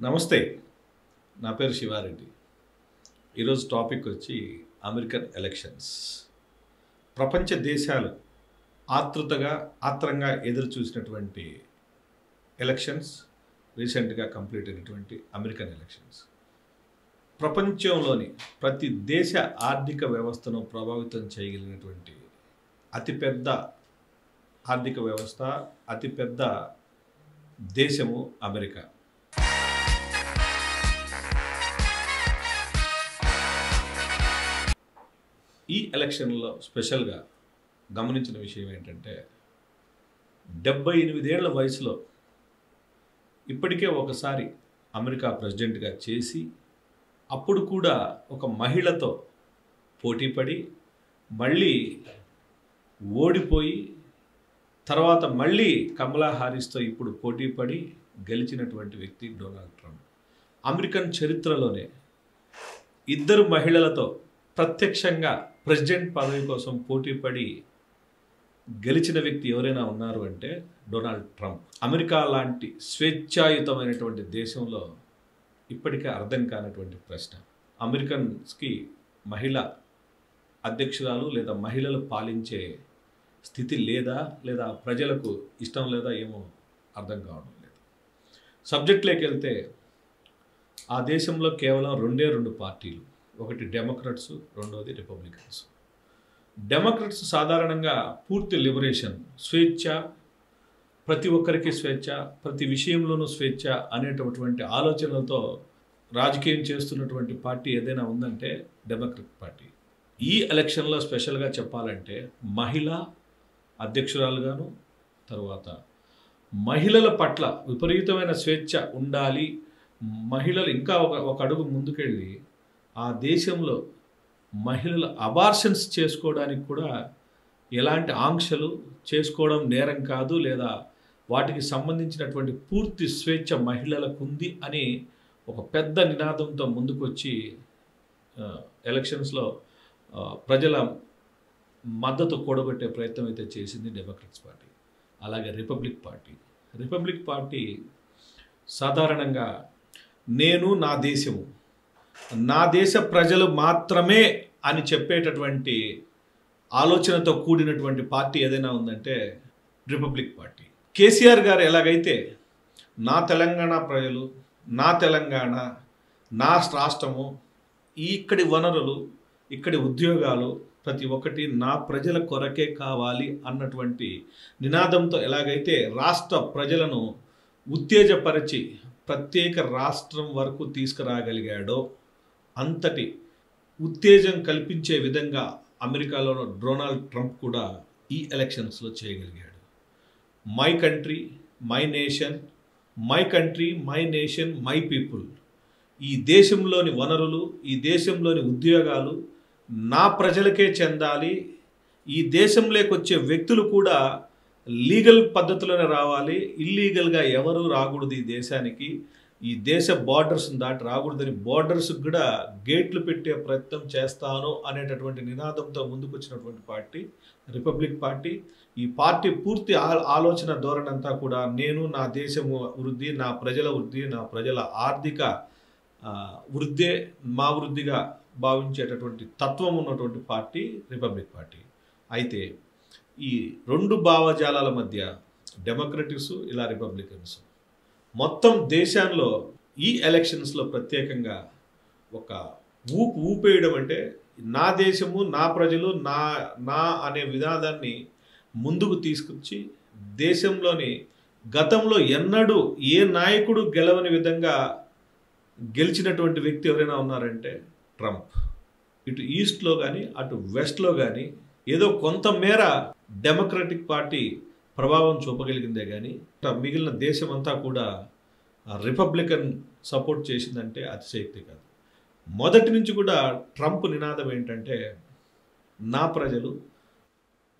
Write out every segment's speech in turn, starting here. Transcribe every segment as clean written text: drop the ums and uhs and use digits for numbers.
నమస్తే. నా పేరు శివారెడ్డి. ఈరోజు టాపిక్ వచ్చి అమెరికన్ ఎలక్షన్స్. ప్రపంచ దేశాలు ఆత్రంగా ఎదురు చూసినటువంటి ఎలక్షన్స్ రీసెంట్గా కంప్లీట్ అయినటువంటి అమెరికన్ ఎలక్షన్స్. ప్రపంచంలోని ప్రతి దేశ ఆర్థిక వ్యవస్థను ప్రభావితం చేయగలిగినటువంటి అతిపెద్ద ఆర్థిక వ్యవస్థ, అతిపెద్ద దేశము అమెరికా. ఈ ఎలక్షన్లో స్పెషల్గా గమనించిన విషయం ఏంటంటే 78 ఏళ్ల వయసులో ఇప్పటికే ఒకసారి అమెరికా ప్రెసిడెంట్గా చేసి అప్పుడు కూడా ఒక మహిళతో పోటీపడి మళ్ళీ ఓడిపోయి తర్వాత మళ్ళీ కమలా హారిస్తో ఇప్పుడు పోటీపడి గెలిచినటువంటి వ్యక్తి డొనాల్డ్ ట్రంప్. అమెరికన్ చరిత్రలోనే ఇద్దరు మహిళలతో ప్రత్యక్షంగా ప్రెసిడెంట్ పదవి కోసం పోటీపడి గెలిచిన వ్యక్తి ఎవరైనా ఉన్నారు అంటే డొనాల్డ్ ట్రంప్. అమెరికా లాంటి స్వేచ్ఛాయుతమైనటువంటి దేశంలో ఇప్పటికే అర్థం కానటువంటి ప్రశ్న, అమెరికన్స్కి మహిళ అధ్యక్షురాలు లేదా మహిళలు పాలించే స్థితి లేదా ప్రజలకు ఇష్టం లేదా ఏమో అర్థం కావడం లేదు. సబ్జెక్ట్లోకి వెళ్తే ఆ దేశంలో కేవలం రెండు పార్టీలు, ఒకటి డెమోక్రట్స్, రెండోది రిపబ్లికన్స్. డెమోక్రట్స్ సాధారణంగా పూర్తి లిబరేషన్, స్వేచ్ఛ, ప్రతి ఒక్కరికి స్వేచ్ఛ, ప్రతి విషయంలోనూ స్వేచ్ఛ అనేటటువంటి ఆలోచనలతో రాజకీయం చేస్తున్నటువంటి పార్టీ ఏదైనా ఉందంటే డెమోక్రట్ పార్టీ. ఈ ఎలక్షన్లో స్పెషల్గా చెప్పాలంటే మహిళ అధ్యక్షురాలుగాను, తర్వాత మహిళల పట్ల విపరీతమైన స్వేచ్ఛ ఉండాలి, మహిళలు ఇంకా ఒక అడుగు ముందుకెళ్ళి ఆ దేశంలో మహిళలు అబార్షన్స్ చేసుకోవడానికి కూడా ఎలాంటి ఆంక్షలు, చేసుకోవడం నేరం కాదు లేదా వాటికి సంబంధించినటువంటి పూర్తి స్వేచ్ఛ మహిళలకు ఉంది అని ఒక పెద్ద నినాదంతో ముందుకొచ్చి ఎలక్షన్స్లో ప్రజల మద్దతు కూడబెట్టే ప్రయత్నం అయితే చేసింది డెమోక్రట్స్ పార్టీ. అలాగే రిపబ్లిక్ పార్టీ సాధారణంగా నేను నా దేశము, నా దేశ ప్రజలు మాత్రమే అని చెప్పేటటువంటి ఆలోచనతో కూడినటువంటి పార్టీ ఏదైనా ఉందంటే రిపబ్లిక్ పార్టీ. కేసీఆర్ గారు ఎలాగైతే నా తెలంగాణ ప్రజలు, నా తెలంగాణ, నా రాష్ట్రము, ఇక్కడి వనరులు, ఇక్కడి ఉద్యోగాలు ప్రతి ఒక్కటి నా ప్రజల కొరకే కావాలి అన్నటువంటి నినాదంతో ఎలాగైతే రాష్ట్ర ప్రజలను ఉత్తేజపరిచి ప్రత్యేక రాష్ట్రం వరకు తీసుకురాగలిగాడో అంతటి ఉత్తేజం కల్పించే విధంగా అమెరికాలో డొనాల్డ్ ట్రంప్ కూడా ఈ ఎలక్షన్స్లో చేయగలిగాడు. My country my nation, my country my nation my people. ఈ దేశంలోని వనరులు, ఈ దేశంలోని ఉద్యోగాలు నా ప్రజలకే చెందాలి, ఈ దేశంలోకి వచ్చే వ్యక్తులు కూడా లీగల్ పద్ధతిలోనే రావాలి, ఇల్లీగల్గా ఎవరు రాకూడదు ఈ దేశానికి, ఈ దేశ బార్డర్స్ని దాటి రాకూడదని బార్డర్స్కి కూడా గేట్లు పెట్టే ప్రయత్నం చేస్తాను అనేటటువంటి నినాదంతో ముందుకొచ్చినటువంటి పార్టీ రిపబ్లిక్ పార్టీ. ఈ పార్టీ పూర్తి ఆలోచన ధోరణి అంతా కూడా నేను నా దేశము వృద్ధి, నా ప్రజల వృద్ధి, నా ప్రజల ఆర్థిక వృద్ధే మా వృద్ధిగా భావించేటటువంటి తత్వం ఉన్నటువంటి పార్టీ రిపబ్లిక్ పార్టీ. అయితే ఈ రెండు భావజాలాల మధ్య డెమోక్రటిక్స్ ఇలా రిపబ్లికన్స్ మొత్తం దేశంలో ఈ ఎలక్షన్స్లో ప్రత్యేకంగా ఒక ఊపేయడం అంటే నా దేశము, నా ప్రజలు, నా అనే విధానాన్ని ముందుకు తీసుకొచ్చి దేశంలోని గతంలో ఎన్నడూ ఏ నాయకుడు గెలవని విధంగా గెలిచినటువంటి వ్యక్తి ఎవరైనా ఉన్నారంటే ట్రంప్. ఇటు ఈస్ట్లో కానీ అటు వెస్ట్లో కానీ ఏదో కొంతమేర డెమోక్రటిక్ పార్టీ ప్రభావం చూపగలిగిందే కానీ మిగిలిన దేశం అంతా కూడా రిపబ్లికన్ సపోర్ట్ చేసిందంటే అతిశయోక్తి కాదు. మొదటి నుంచి కూడా ట్రంప్ నినాదం ఏంటంటే నా ప్రజలు.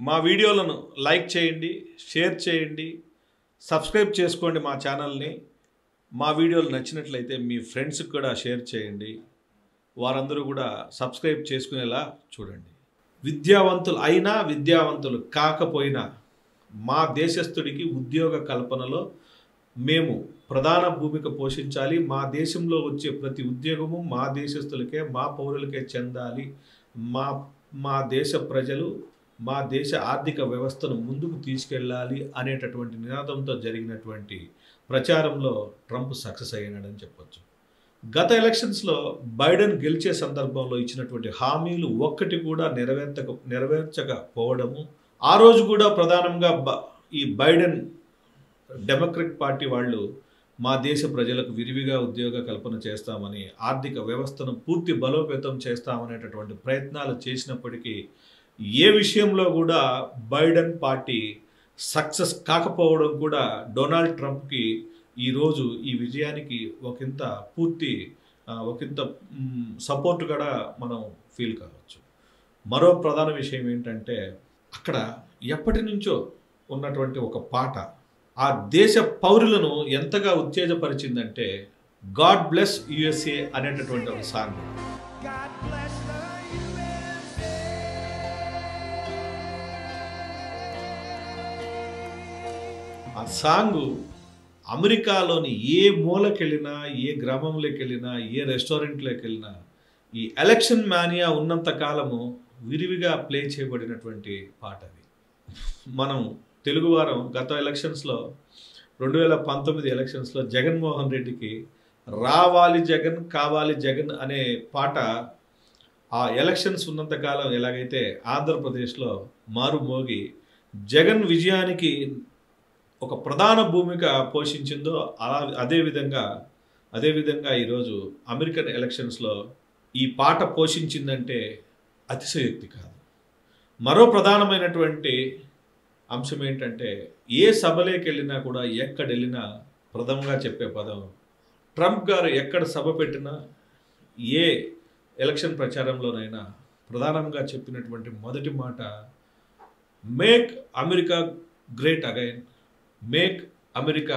మా వీడియోలను లైక్ చేయండి, షేర్ చేయండి, సబ్స్క్రైబ్ చేసుకోండి మా ఛానల్ని. మా వీడియోలు నచ్చినట్లయితే మీ ఫ్రెండ్స్కి కూడా షేర్ చేయండి, వారందరూ కూడా సబ్స్క్రైబ్ చేసుకునేలా చూడండి. విద్యావంతులు అయినా విద్యావంతులు కాకపోయినా మా దేశస్థుడికి ఉద్యోగ కల్పనలో మేము ప్రధాన భూమిక పోషించాలి. మా దేశంలో వచ్చే ప్రతి ఉద్యోగము మా దేశస్తులకే, మా పౌరులకే చెందాలి. మా మా దేశ ప్రజలు, మా దేశ ఆర్థిక వ్యవస్థను ముందుకు తీసుకెళ్ళాలి అనేటటువంటి నినాదంతో జరిగినటువంటి ప్రచారంలో ట్రంప్ సక్సెస్ అయ్యాడని చెప్పొచ్చు. గత ఎలక్షన్స్లో బైడెన్ గెలిచే సందర్భంలో ఇచ్చినటువంటి హామీలు ఒక్కటి కూడా నెరవేర్చకపోవడము, ఆ రోజు కూడా ప్రధానంగా ఈ బైడెన్ డెమోక్రట్ పార్టీ వాళ్ళు మా దేశ ప్రజలకు విరివిగా ఉద్యోగ కల్పన చేస్తామని, ఆర్థిక వ్యవస్థను పూర్తి బలోపేతం చేస్తామనేటటువంటి ప్రయత్నాలు చేసినప్పటికీ ఏ విషయంలో కూడా బైడెన్ పార్టీ సక్సెస్ కాకపోవడం కూడా డొనాల్డ్ ట్రంప్కి ఈరోజు ఈ విజయానికి ఒకంత సపోర్ట్ కూడా మనం ఫీల్ కావచ్చు. మరో ప్రధాన విషయం ఏంటంటే, అక్కడ ఎప్పటి నుంచో ఉన్నటువంటి ఒక పాట ఆ దేశ పౌరులను ఎంతగా ఉత్తేజపరిచిందంటే, గాడ్ బ్లెస్ యుఎస్ఏ అనేటటువంటి ఒక సాంగ్. ఆ సాంగ్ అమెరికాలోని ఏ మూలకెళ్ళినా, ఏ గ్రామంలోకి వెళ్ళినా, ఏ రెస్టారెంట్లోకి వెళ్ళినా ఈ ఎలక్షన్ మానియా ఉన్నంత కాలము విరివిగా ప్లే చేయబడినటువంటి పాట అది. మనం తెలుగువారం గత ఎలక్షన్స్లో 2019 ఎలక్షన్స్లో జగన్మోహన్ రెడ్డికి రావాలి జగన్ కావాలి జగన్ అనే పాట ఆ ఎలక్షన్స్ ఉన్నంతకాలం ఎలాగైతే ఆంధ్రప్రదేశ్లో మారుమోగి జగన్ విజయానికి ఒక ప్రధాన భూమిక పోషించిందో అదేవిధంగా ఈరోజు అమెరికన్ ఎలక్షన్స్లో ఈ పాట పోషించిందంటే అతిశయోక్తి కాదు. మరో ప్రధానమైనటువంటి అంశం ఏంటంటే, ఏ సభలోకి వెళ్ళినా కూడా ఎక్కడెళ్ళినా ప్రథమంగా చెప్పే పదం, ట్రంప్ గారు ఎక్కడ సభ పెట్టినా, ఏ ఎలక్షన్ ప్రచారంలోనైనా ప్రధానంగా చెప్పినటువంటి మొదటి మాట, make America great again, make America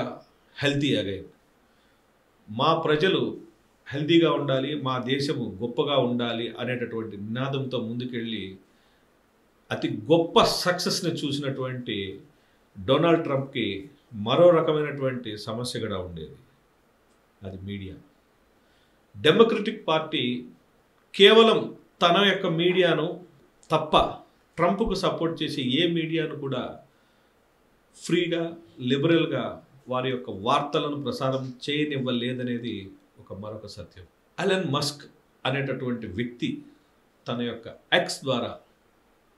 healthy again. మా ప్రజలు హెల్తీగా ఉండాలి, మా దేశము గొప్పగా ఉండాలి అనేటటువంటి నినాదంతో ముందుకెళ్ళి అతి గొప్ప సక్సెస్ని చూసినటువంటి డొనాల్డ్ ట్రంప్కి మరో రకమైనటువంటి సమస్య కూడా ఉండేది, అది మీడియా. డెమోక్రటిక్ పార్టీ కేవలం తన యొక్క మీడియాను తప్ప ట్రంప్కు సపోర్ట్ చేసే ఏ మీడియాను కూడా ఫ్రీగా, లిబరల్గా వారి యొక్క వార్తలను ప్రసారం చేయనివ్వలేదనేది మరొక సత్యం. ఎలన్ మస్క్ అనేటటువంటి వ్యక్తి తన యొక్క ఎక్స్ ద్వారా,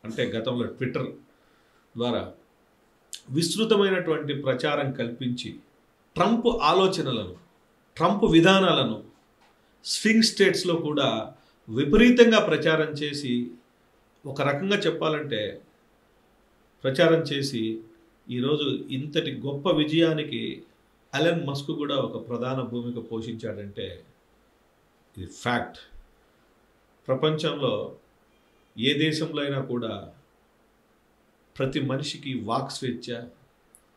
అంటే గతంలో ట్విట్టర్ ద్వారా విస్తృతమైనటువంటి ప్రచారం కల్పించి ట్రంప్ ఆలోచనలను, ట్రంప్ విధానాలను స్వింగ్ స్టేట్స్లో కూడా విపరీతంగా ప్రచారం చేసి, ఒక రకంగా చెప్పాలంటే ప్రచారం చేసి ఈరోజు ఇంతటి గొప్ప విజయానికి ఎలన్ మస్క్ కూడా ఒక ప్రధాన భూమిక పోషించాడంటే ఇది ఫ్యాక్ట్. ప్రపంచంలో ఏ దేశంలో అయినా కూడా ప్రతి మనిషికి వాక్ స్వేచ్ఛ,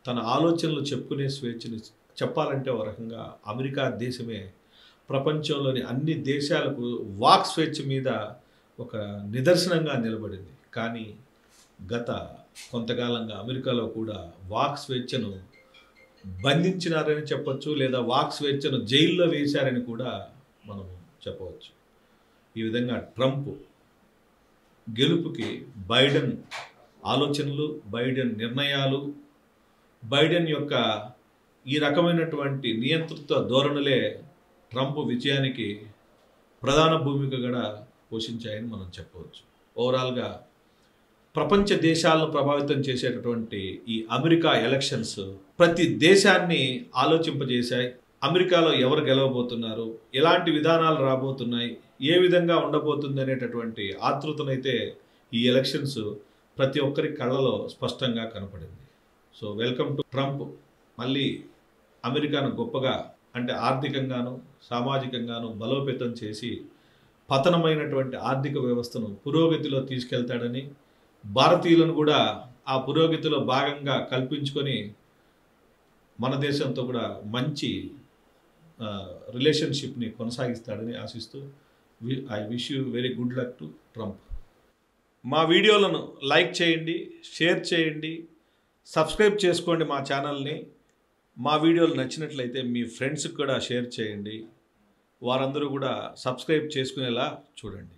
తన ఆలోచనలు చెప్పుకునే స్వేచ్ఛని చెప్పాలంటే ఒక రకంగా అమెరికా దేశమే ప్రపంచంలోని అన్ని దేశాలకు వాక్ స్వేచ్ఛ మీద ఒక నిదర్శనంగా నిలబడింది. కానీ గత కొంతకాలంగా అమెరికాలో కూడా వాక్ స్వేచ్ఛను బంధించినారని చెప్పొచ్చు, లేదా వాక్ స్వేచ్ఛను జైల్లో వేశారని కూడా మనం చెప్పవచ్చు. ఈ విధంగా ట్రంప్ గెలుపుకి బైడెన్ ఆలోచనలు, బైడెన్ నిర్ణయాలు, బైడెన్ యొక్క ఈ రకమైనటువంటి నియంతృత్వ ధోరణులే ట్రంప్ విజయానికి ప్రధాన భూమిక కూడా పోషించాయని మనం చెప్పవచ్చు. ఓవరాల్గా ప్రపంచ దేశాలను ప్రభావితం చేసేటటువంటి ఈ అమెరికా ఎలక్షన్స్ ప్రతి దేశాన్ని ఆలోచింపజేశాయి. అమెరికాలో ఎవరు గెలవబోతున్నారు, ఎలాంటి విధానాలు రాబోతున్నాయి, ఏ విధంగా ఉండబోతుంది అనేటటువంటి ఆతృతనైతే ఈ ఎలక్షన్స్ ప్రతి ఒక్కరి కళ్ళలో స్పష్టంగా కనపడింది. So welcome to Trump. మళ్ళీ అమెరికాను గొప్పగా, అంటే ఆర్థికంగాను సామాజికంగాను బలోపేతం చేసి పతనమైనటువంటి ఆర్థిక వ్యవస్థను పురోగతిలో తీసుకెళ్తాడని, భారతీయులను కూడా ఆ పురోగతిలో భాగంగా కల్పించుకొని మన దేశంతో కూడా మంచి రిలేషన్షిప్ని కొనసాగిస్తాడని ఆశిస్తూ I wish you very good luck to Trump. మా వీడియోలను లైక్ చేయండి, షేర్ చేయండి, సబ్స్క్రైబ్ చేసుకోండి మా ఛానల్ని. మా వీడియోలు నచ్చినట్లయితే మీ ఫ్రెండ్స్కి కూడా షేర్ చేయండి. వారందరూ కూడా సబ్స్క్రైబ్ చేసుకునేలా చూడండి.